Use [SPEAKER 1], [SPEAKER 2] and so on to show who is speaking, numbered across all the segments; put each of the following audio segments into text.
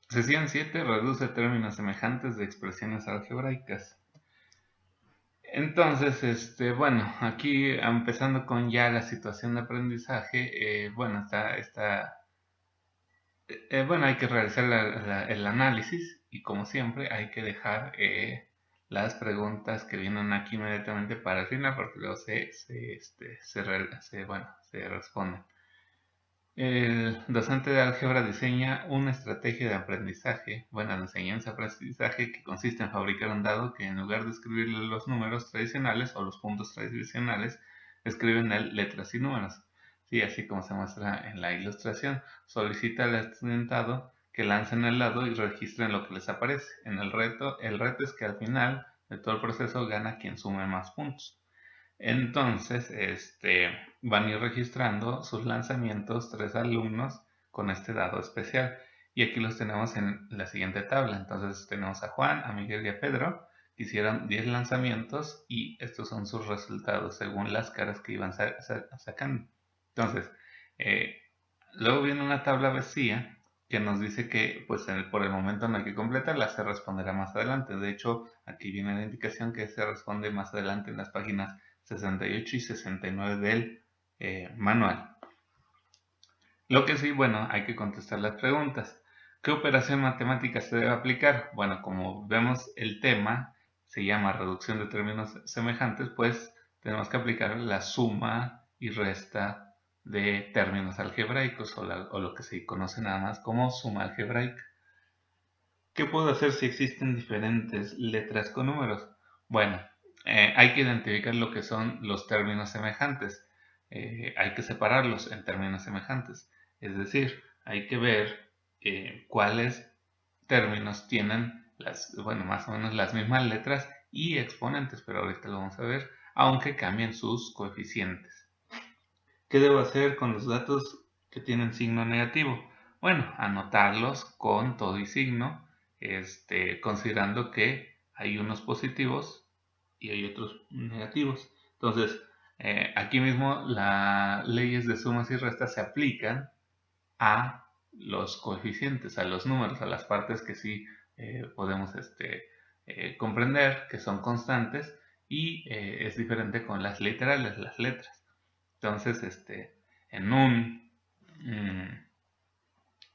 [SPEAKER 1] Sesión 7 reduce términos semejantes de expresiones algebraicas. Entonces, bueno, aquí empezando con ya la situación de aprendizaje, bueno, bueno, hay que realizar el análisis y como siempre hay que dejar las preguntas que vienen aquí inmediatamente para el final porque luego bueno, se responden. El docente de álgebra diseña una estrategia de aprendizaje, bueno, de enseñanza-aprendizaje que consiste en fabricar un dado que en lugar de escribirle los números tradicionales o los puntos tradicionales, escribe en él letras y números. Sí, así como se muestra en la ilustración. Solicita al estudiantado que lancen el dado y registren lo que les aparece. El reto es que al final de todo el proceso gana quien sume más puntos. Entonces, van a ir registrando sus lanzamientos 3 alumnos con este dado especial. Y aquí los tenemos en la siguiente tabla. Entonces tenemos a Juan, a Miguel y a Pedro, que hicieron 10 lanzamientos y estos son sus resultados según las caras que iban sacando. Entonces, eh, luego viene una tabla vacía que nos dice que pues por el momento no hay que completarla, se responderá más adelante. De hecho, aquí viene la indicación que se responde más adelante en las páginas 68 y 69 del manual. Lo que sí, bueno, hay que contestar las preguntas. ¿Qué operación matemática se debe aplicar? Bueno, como vemos el tema se llama reducción de términos semejantes, pues tenemos que aplicar la suma y resta de términos algebraicos o lo que se conoce nada más como suma algebraica. ¿Qué puedo hacer si existen diferentes letras con números? Bueno, hay que identificar lo que son los términos semejantes. Hay que separarlos en términos semejantes. Es decir, hay que ver cuáles términos tienen bueno, más o menos las mismas letras y exponentes, pero ahorita lo vamos a ver, aunque cambien sus coeficientes. ¿Qué debo hacer con los datos que tienen signo negativo? Bueno, anotarlos con todo y signo, considerando que hay unos positivos y hay otros negativos. Entonces, aquí mismo las leyes de sumas y restas se aplican a los coeficientes, a los números, a las partes que sí podemos comprender, que son constantes, y es diferente con las literales, las letras. Entonces, en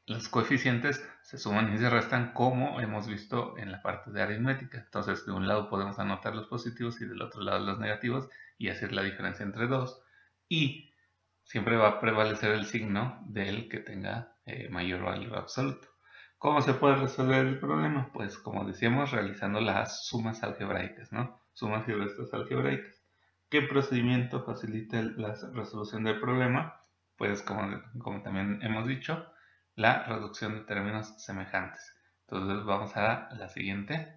[SPEAKER 1] los coeficientes se suman y se restan como hemos visto en la parte de aritmética. Entonces, de un lado podemos anotar los positivos y del otro lado los negativos y hacer la diferencia entre dos. Y siempre va a prevalecer el signo del que tenga mayor valor absoluto. ¿Cómo se puede resolver el problema? Pues como decíamos, realizando las sumas algebraicas, ¿no? Sumas y restas algebraicas. ¿Qué procedimiento facilita la resolución del problema? Pues como también hemos dicho, la reducción de términos semejantes. Entonces vamos a la siguiente,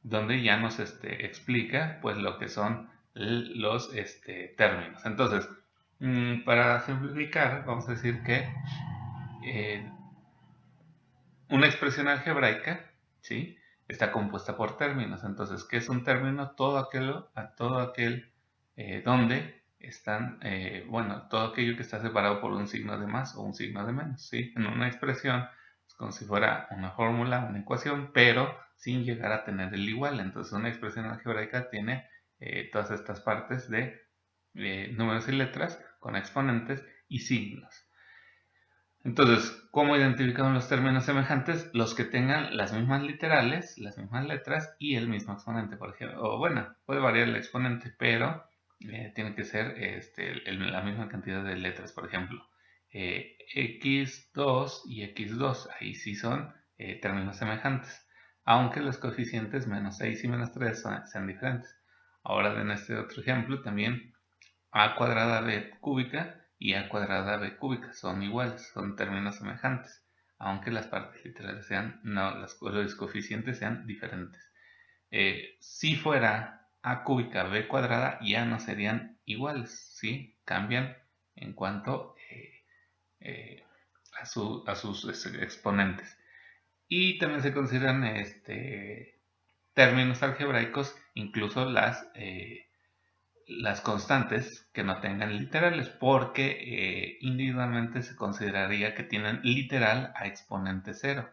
[SPEAKER 1] donde ya nos explica pues lo que son los términos. Entonces, para simplificar, vamos a decir que eh, una expresión algebraica, ¿sí? Está compuesta por términos. Entonces, ¿qué es un término? Todo aquel donde están, bueno, todo aquello que está separado por un signo de más o un signo de menos, ¿sí? En una expresión es como si fuera una fórmula, una ecuación, pero sin llegar a tener el igual. Entonces, una expresión algebraica tiene todas estas partes de números y letras con exponentes y signos. Entonces, ¿cómo identificamos los términos semejantes? Los que tengan las mismas literales, las mismas letras y el mismo exponente, por ejemplo. O bueno, puede variar el exponente, pero tiene que ser la misma cantidad de letras, por ejemplo. X2 y X2, ahí sí son términos semejantes, aunque los coeficientes menos 6 y menos 3 sean diferentes. Ahora en este otro ejemplo también a cuadrada b cúbica y a cuadrada b cúbica son iguales, son términos semejantes, aunque las partes literales no, los coeficientes sean diferentes. Si fuera a cúbica b cuadrada ya no serían iguales, ¿sí? Cambian en cuanto eh, a sus exponentes. Y también se consideran términos algebraicos incluso las constantes que no tengan literales, porque individualmente se consideraría que tienen literal a exponente cero.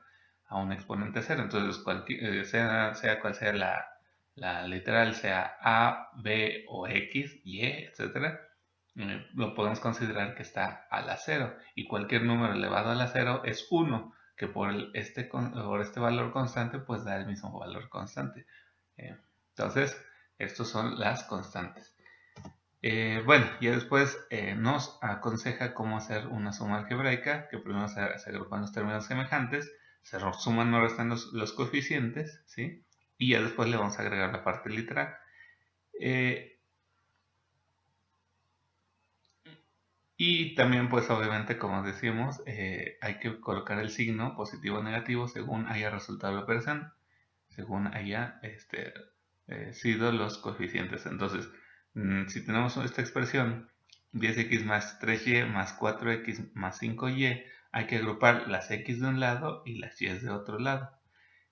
[SPEAKER 1] a un exponente cero. Entonces, sea cual sea la literal, sea A, B o X, Y, etcétera, lo podemos considerar que está a la cero. Y cualquier número elevado a la cero es 1, que por este valor constante, pues da el mismo valor constante. Entonces, estos son las constantes. Bueno, ya después nos aconseja cómo hacer una suma algebraica, que primero se agrupan los términos semejantes, se suman o restan los coeficientes, ¿sí? Y ya después le vamos a agregar la parte literal. Y también, pues obviamente, como decimos, hay que colocar el signo positivo o negativo según haya resultado la operación, según haya sido los coeficientes. Entonces, si tenemos esta expresión 10x más 3y más 4x más 5y, hay que agrupar las x de un lado y las y de otro lado.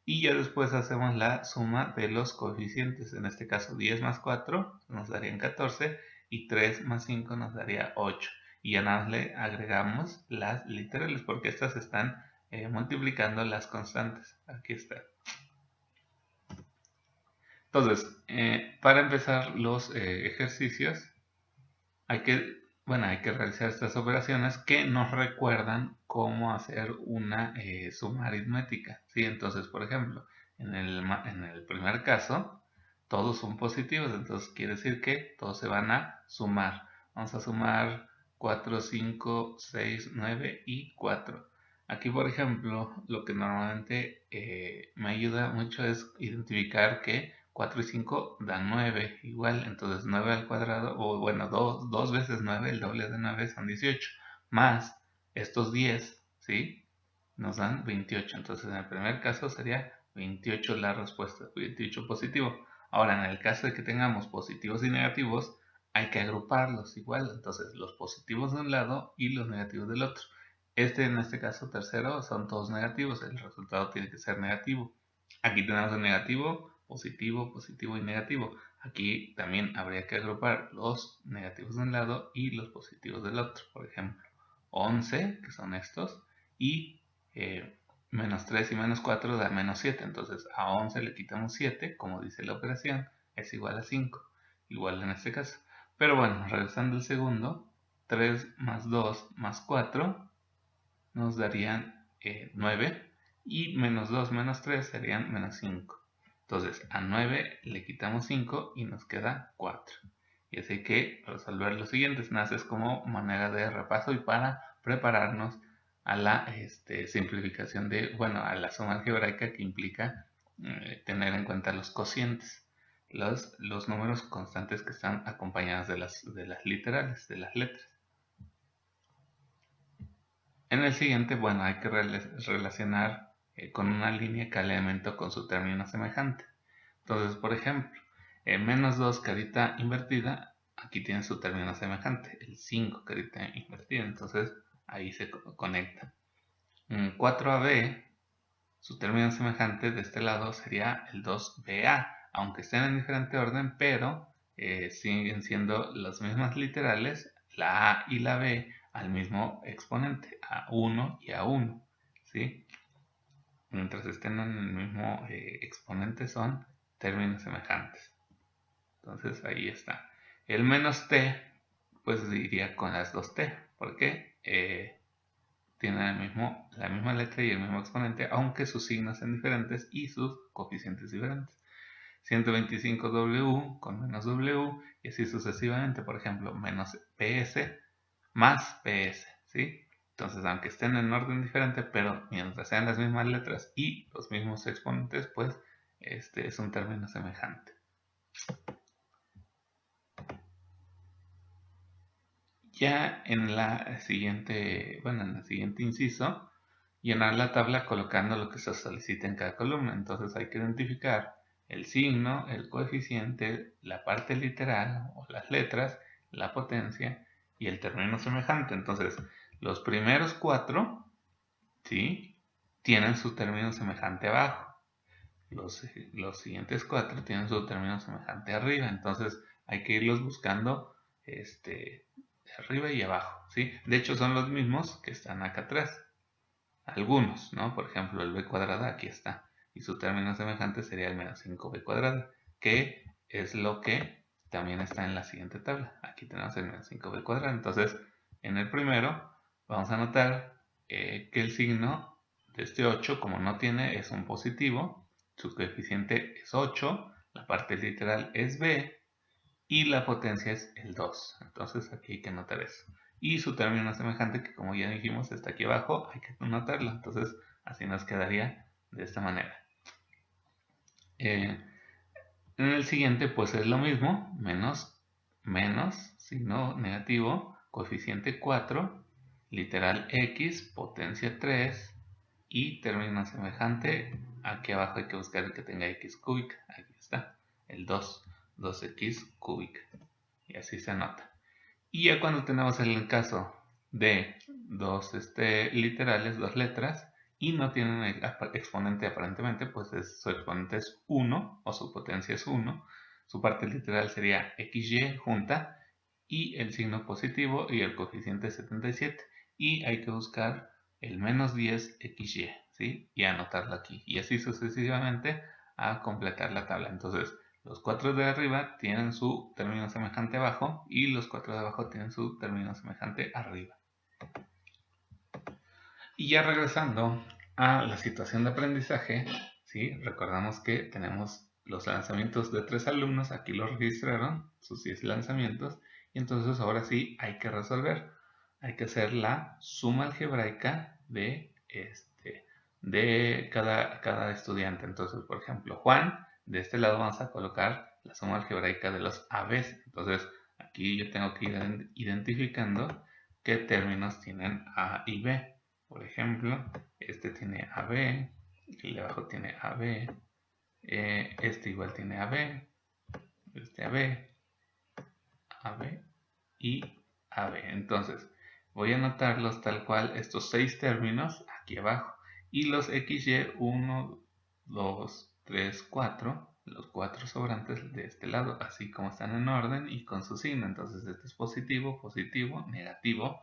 [SPEAKER 1] Y ya después hacemos la suma de los coeficientes. En este caso 10 más 4 nos darían 14 y 3 más 5 nos daría 8. Y ya nada más le agregamos las literales porque estas están multiplicando las constantes. Aquí está. Entonces, para empezar los ejercicios, hay que realizar estas operaciones que nos recuerdan cómo hacer una suma aritmética, ¿sí? Entonces, por ejemplo, en el primer caso, todos son positivos, entonces quiere decir que todos se van a sumar. Vamos a sumar 4, 5, 6, 9 y 4. Aquí, por ejemplo, lo que normalmente me ayuda mucho es identificar que 4 y 5 dan 9, igual, entonces 9 al cuadrado, o bueno, 2 veces 9, el doble de 9 son 18, más estos 10, ¿sí? Nos dan 28, entonces en el primer caso sería 28 la respuesta, 28 positivo. Ahora, en el caso de que tengamos positivos y negativos, hay que agruparlos igual, entonces los positivos de un lado y los negativos del otro. En este caso tercero, son todos negativos, el resultado tiene que ser negativo. Aquí tenemos el negativo, positivo, positivo y negativo. Aquí también habría que agrupar los negativos de un lado y los positivos del otro. Por ejemplo, 11, que son estos, y menos 3 y menos 4 da menos 7. Entonces a 11 le quitamos 7, como dice la operación, es igual a 5. Igual en este caso. Pero bueno, regresando al segundo, 3 más 2 más 4 nos darían 9 y menos 2 menos 3 serían menos 5. Entonces a 9 le quitamos 5 y nos queda 4. Y así que resolver los siguientes nace como manera de repaso y para prepararnos a la simplificación a la suma algebraica que implica tener en cuenta los cocientes, los números constantes que están acompañados de las literales, de las letras. En el siguiente, hay que relacionar con una línea cada elemento con su término semejante. Entonces, por ejemplo, menos 2 carita invertida, aquí tiene su término semejante, el 5 carita invertida, entonces ahí se conecta. 4AB, su término semejante de este lado sería el 2BA, aunque estén en diferente orden, pero siguen siendo las mismas literales, la A y la B, al mismo exponente, A1 y A1, ¿sí? Mientras estén en el mismo exponente son términos semejantes. Entonces ahí está. El menos t, pues iría con las dos t, porque tienen la misma letra y el mismo exponente, aunque sus signos sean diferentes y sus coeficientes diferentes. 125w con menos w y así sucesivamente. Por ejemplo, menos ps más ps, ¿sí? Entonces, aunque estén en orden diferente, pero mientras sean las mismas letras y los mismos exponentes, pues es un término semejante. Ya en el siguiente inciso, llenar la tabla colocando lo que se solicita en cada columna. Entonces hay que identificar el signo, el coeficiente, la parte literal o las letras, la potencia y el término semejante. Entonces, los primeros 4, ¿sí?, tienen su término semejante abajo. Los siguientes 4 tienen su término semejante arriba. Entonces hay que irlos buscando de arriba y abajo, ¿sí? De hecho son los mismos que están acá atrás. algunos, ¿no? Por ejemplo, el b cuadrada aquí está, y su término semejante sería el menos 5b cuadrada, que es lo que también está en la siguiente tabla. Aquí tenemos el menos 5b cuadrada. Entonces, en el primero vamos a notar que el signo de este 8, como no tiene, es un positivo, su coeficiente es 8, la parte literal es b, y la potencia es el 2. Entonces aquí hay que notar eso. Y su término semejante, que como ya dijimos está aquí abajo, hay que notarlo. Entonces así nos quedaría de esta manera. En el siguiente pues es lo mismo, menos, signo negativo, coeficiente 4, literal x, potencia 3 y término semejante. Aquí abajo hay que buscar el que tenga x cúbica. Aquí está, el 2, 2x cúbica. Y así se anota. Y ya cuando tenemos el caso de dos literales, dos letras, y no tienen exponente aparentemente, pues su exponente es 1 o su potencia es 1. Su parte literal sería xy junta y el signo positivo y el coeficiente es 77. Y hay que buscar el menos 10 xy, ¿sí? Y anotarlo aquí. Y así sucesivamente a completar la tabla. Entonces, los 4 de arriba tienen su término semejante abajo y los 4 de abajo tienen su término semejante arriba. Y ya regresando a la situación de aprendizaje, ¿sí? Recordamos que tenemos los lanzamientos de 3 alumnos, aquí los registraron, sus 10 lanzamientos, y entonces ahora sí hay que resolver. Hay que hacer la suma algebraica de, cada estudiante. Entonces, por ejemplo, Juan, de este lado vamos a colocar la suma algebraica de los ABs. Entonces, aquí yo tengo que ir identificando qué términos tienen A y B. Por ejemplo, este tiene AB, el de abajo tiene AB, este igual tiene AB, este AB, AB y AB. Entonces, voy a anotarlos tal cual estos 6 términos aquí abajo. Y los XY, 1, 2, 3, 4, los 4 sobrantes de este lado, así como están en orden y con su signo. Entonces, este es positivo, positivo, negativo,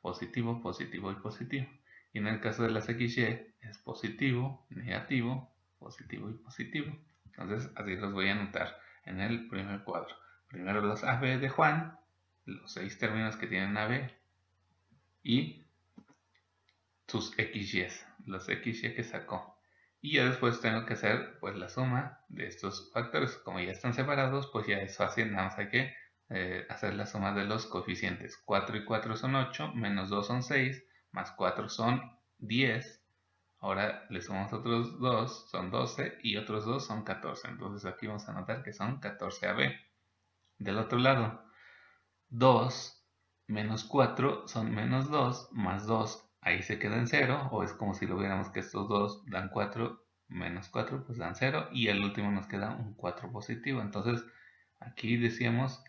[SPEAKER 1] positivo, positivo y positivo. Y en el caso de las XY es positivo, negativo, positivo y positivo. Entonces así los voy a anotar en el primer cuadro. Primero los AB de Juan, los 6 términos que tienen AB y sus XY, los XY que sacó. Y ya después tengo que hacer pues la suma de estos factores. Como ya están separados, pues ya es fácil, nada más hay que hacer la suma de los coeficientes. 4 y 4 son 8, menos 2 son 6, más 4 son 10. Ahora le sumamos otros 2, son 12, y otros 2 son 14. Entonces aquí vamos a notar que son 14AB. Del otro lado, 2 menos 4 son menos 2, más 2, ahí se queda en 0, o es como si lo viéramos que estos dos dan 4, menos 4, pues dan 0, y el último nos queda un 4 positivo. Entonces, aquí decíamos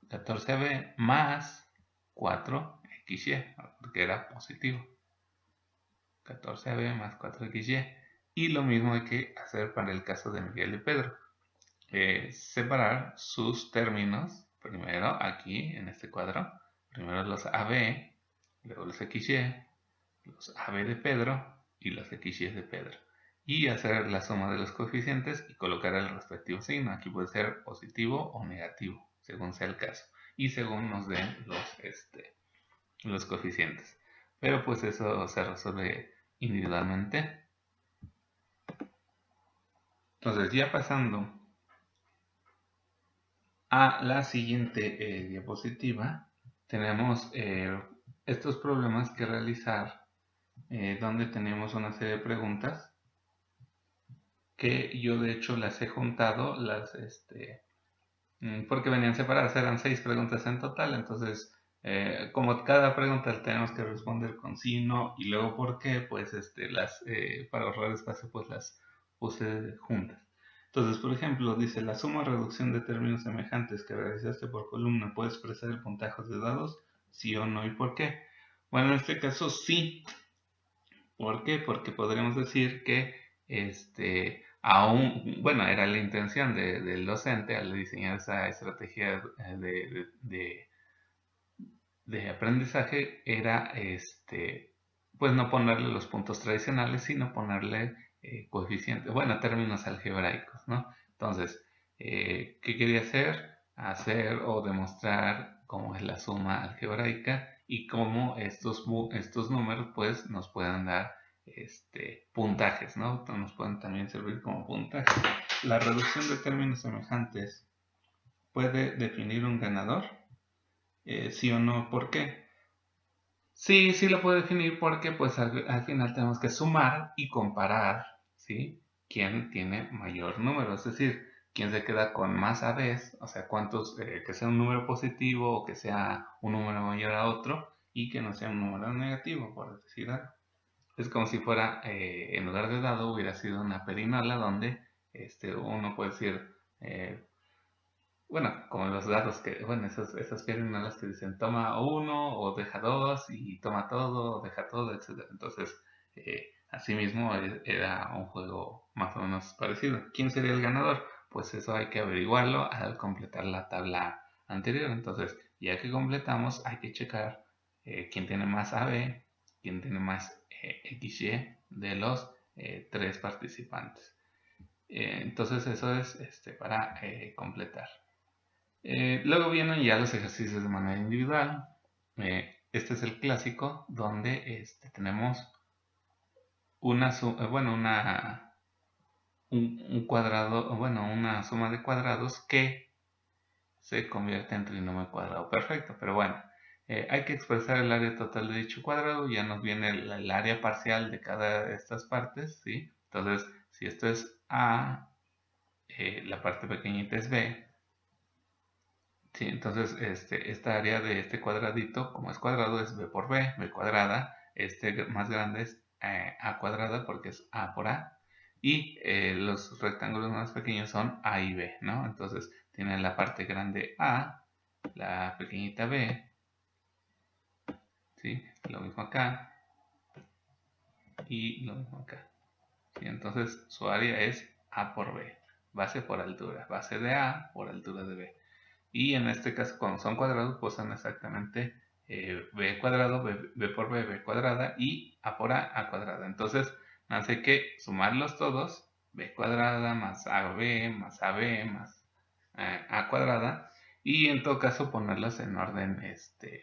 [SPEAKER 1] 14b más 4xy, porque era positivo. 14b más 4xy. Y lo mismo hay que hacer para el caso de Miguel y Pedro. Separar sus términos, primero aquí en este cuadro, primero los AB, luego los XY, los AB de Pedro y los XY de Pedro. Y hacer la suma de los coeficientes y colocar el respectivo signo. Aquí puede ser positivo o negativo, según sea el caso. Y según nos den los coeficientes. Pero pues eso se resuelve individualmente. Entonces ya pasando a la siguiente diapositiva, tenemos estos problemas que realizar, donde tenemos una serie de preguntas que yo de hecho las he juntado, porque venían separadas, eran 6 preguntas en total. Entonces como cada pregunta tenemos que responder con sí, no y luego por qué, pues para ahorrar espacio pues las puse juntas. Entonces, por ejemplo, dice la suma o reducción de términos semejantes que realizaste por columna puede expresar el puntaje de dados, sí o no y por qué. Bueno, en este caso sí. ¿Por qué? Porque podríamos decir que bueno, era la intención del docente al diseñar esa estrategia de aprendizaje, era pues no ponerle los puntos tradicionales, sino ponerle coeficientes, bueno, términos algebraicos, ¿no? Entonces, ¿qué quería hacer? Hacer o demostrar cómo es la suma algebraica y cómo estos números pues nos pueden dar puntajes, ¿no? Nos pueden también servir como puntajes. La reducción de términos semejantes puede definir un ganador, sí o no, ¿por qué? Sí, sí lo puede definir porque pues al final tenemos que sumar y comparar, ¿sí? ¿Quién tiene mayor número? Es decir, quién se queda con más ABs, o sea, cuántos, que sea un número positivo o que sea un número mayor a otro y que no sea un número negativo, por decir algo. Es como si fuera, en lugar de dado, hubiera sido una perinola donde uno puede decir, bueno, como los dados que, bueno, esas perinolas que dicen toma uno o deja dos y toma todo o deja todo, etc. Entonces, asimismo era un juego más o menos parecido. ¿Quién sería el ganador? Pues eso hay que averiguarlo al completar la tabla anterior. Entonces, ya que completamos, hay que checar quién tiene más AB, quién tiene más XY de los tres participantes. Entonces, eso es para completar. Luego vienen ya los ejercicios de manera individual. Este es el clásico donde tenemos un cuadrado, bueno, una suma de cuadrados que se convierte en trinomio cuadrado perfecto. Pero bueno, hay que expresar el área total de dicho cuadrado. Ya nos viene el área parcial de cada de estas partes, ¿sí? Entonces, si esto es A, la parte pequeñita es B. Sí, entonces esta área de este cuadradito, como es cuadrado, es b por b, b cuadrada. Este más grande es a cuadrada porque es a por a. Y los rectángulos más pequeños son a y b, ¿no? Entonces tienen la parte grande a, la pequeñita b, ¿sí? Lo mismo acá y lo mismo acá. ¿Sí? Entonces su área es a por b, base por altura, base de a por altura de b. Y en este caso, cuando son cuadrados, pues son exactamente b cuadrado, b por b, b cuadrada y a por a cuadrada. Entonces, hace que sumarlos todos, b cuadrada más ab más ab más a cuadrada, y en todo caso ponerlos en orden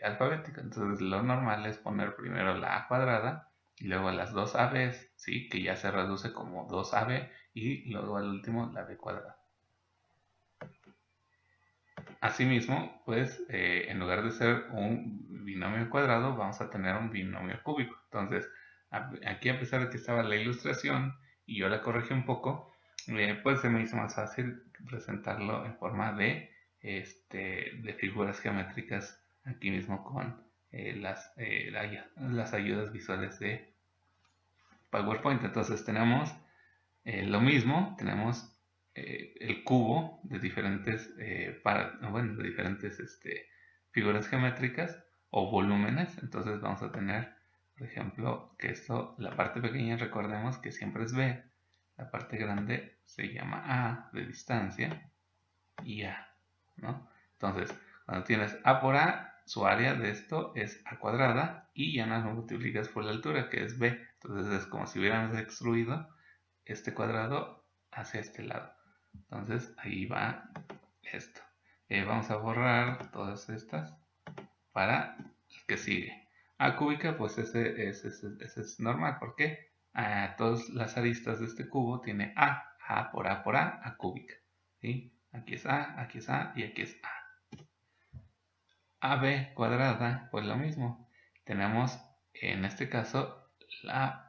[SPEAKER 1] alfabético. Entonces, lo normal es poner primero la a cuadrada y luego las dos ab's, ¿sí? Que ya se reduce como 2ab, y luego al último la b cuadrada. Asimismo, pues en lugar de ser un binomio cuadrado, vamos a tener un binomio cúbico. Entonces, aquí a pesar de que estaba la ilustración y yo la corregí un poco, pues se me hizo más fácil presentarlo en forma de figuras geométricas aquí mismo con las ayudas visuales de PowerPoint. Entonces tenemos lo mismo, tenemos el cubo de diferentes, de diferentes figuras geométricas o volúmenes. Entonces vamos a tener, por ejemplo, que esto, la parte pequeña, recordemos que siempre es B, la parte grande se llama A de distancia y A, ¿no? Entonces, cuando tienes A por A, su área de esto es A cuadrada y ya no lo multiplicas por la altura, que es B. Entonces es como si hubiéramos extruido este cuadrado hacia este lado. Entonces ahí va esto. Vamos a borrar todas estas para el que sigue. A cúbica, pues ese es normal. ¿Por qué? Todas las aristas de este cubo tiene A por A cúbica. ¿Sí? Aquí es A, aquí es A y aquí es A. AB cuadrada, pues lo mismo. Tenemos en este caso la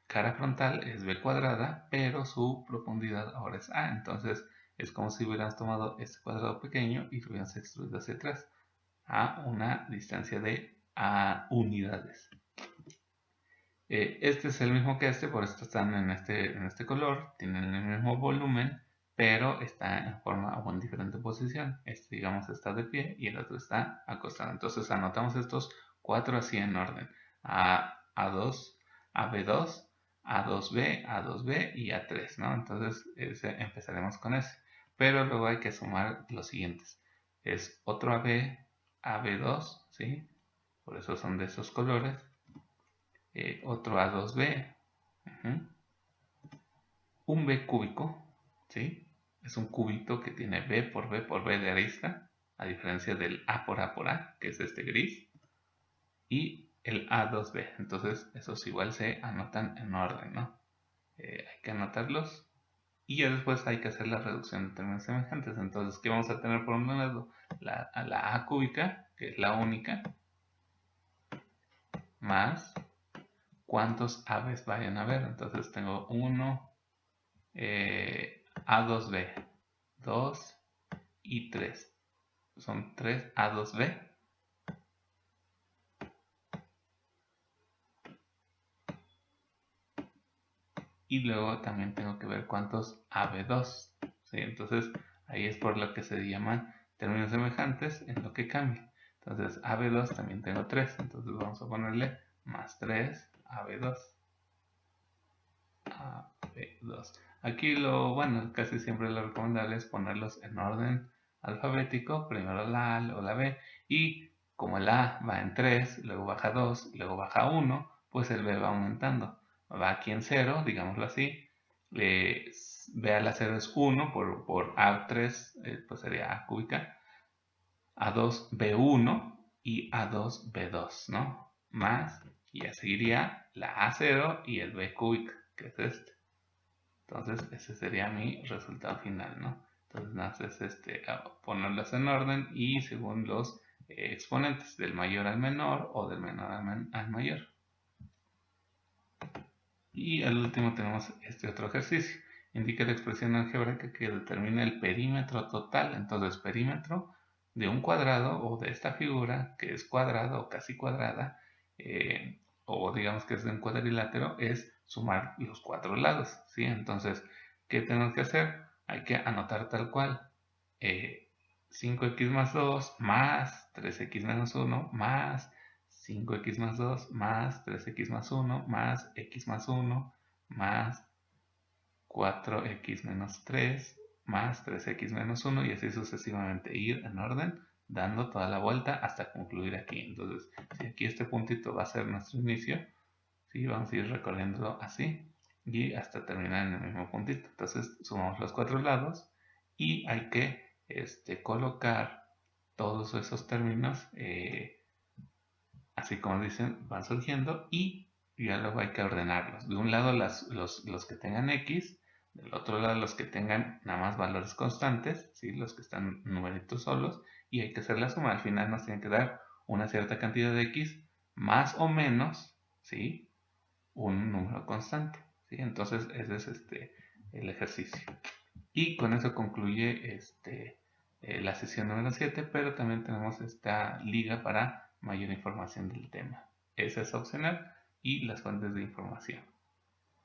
[SPEAKER 1] cara frontal es b cuadrada, pero su profundidad ahora es a. Entonces es como si hubiéramos tomado este cuadrado pequeño y lo hubiéramos extruido hacia atrás a una distancia de a unidades. Este es el mismo que por esto están en este color, tienen el mismo volumen, pero está en forma o en diferente posición. Este, digamos, está de pie y el otro está acostado. Entonces anotamos estos cuatro así en orden: A2, AB2, A2B, A2B y A3, ¿no? Entonces empezaremos con ese. Pero luego hay que sumar los siguientes. Es otro AB, AB2, ¿sí? Por eso son de esos colores. otro A2B, un B cúbico, ¿sí? Es un cubito que tiene B por B por B de arista, a diferencia del A por A por A, que es este gris, y el A2B. Entonces, esos igual se anotan en orden, ¿no? Hay que anotarlos. Y ya después hay que hacer la reducción de términos semejantes. Entonces, ¿qué vamos a tener por un lado? La A cúbica, que es la única, más cuántos ABs vayan a haber. Entonces tengo 1, A2B, 2 y 3. Son 3 A2B. Y luego también tengo que ver cuántos AB2. ¿Sí? Entonces ahí es por lo que se llaman términos semejantes en lo que cambia. Entonces AB2 también tengo 3. Entonces vamos a ponerle más 3 AB2. AB2. Aquí bueno, casi siempre lo recomendable es ponerlos en orden alfabético. Primero la A, luego la B. Y como el A va en 3, luego baja 2, luego baja 1, pues el B va aumentando. Va aquí en 0, digámoslo así. B a la 0 es 1 por A3, pues sería A cúbica. A2 B1 y A2 B2, ¿no? Más, y ya seguiría la A0 y el B cúbica, que es este. Entonces ese sería mi resultado final, ¿no? Entonces nada más es ponerlos en orden y según los exponentes, del mayor al menor o del menor al mayor. Y al último tenemos este otro ejercicio. Indica la expresión algebraica que determina el perímetro total. Entonces, perímetro de un cuadrado o de esta figura que es cuadrada o casi cuadrada, o digamos que es de un cuadrilátero, es sumar los cuatro lados, ¿sí? Entonces, ¿qué tenemos que hacer? Hay que anotar tal cual. 5x más 2 más 3x menos 1 más 5x más 2 más 3x más 1 más x más 1 más 4x menos 3 más 3x menos 1 y así sucesivamente, ir en orden dando toda la vuelta hasta concluir aquí. Entonces, si aquí este puntito va a ser nuestro inicio, ¿sí? Vamos a ir recorriéndolo así y hasta terminar en el mismo puntito. Entonces sumamos los cuatro lados y hay que colocar todos esos términos, así como dicen, van surgiendo y ya luego hay que ordenarlos. De un lado los que tengan X, del otro lado los que tengan nada más valores constantes, ¿sí? Los que están numeritos solos, y hay que hacer la suma. Al final nos tiene que dar una cierta cantidad de X más o menos, ¿sí? Un número constante, ¿sí? Entonces ese es el ejercicio. Y con eso concluye la sesión número 7, pero también tenemos esta liga para mayor información del tema. Esa es opcional y las fuentes de información.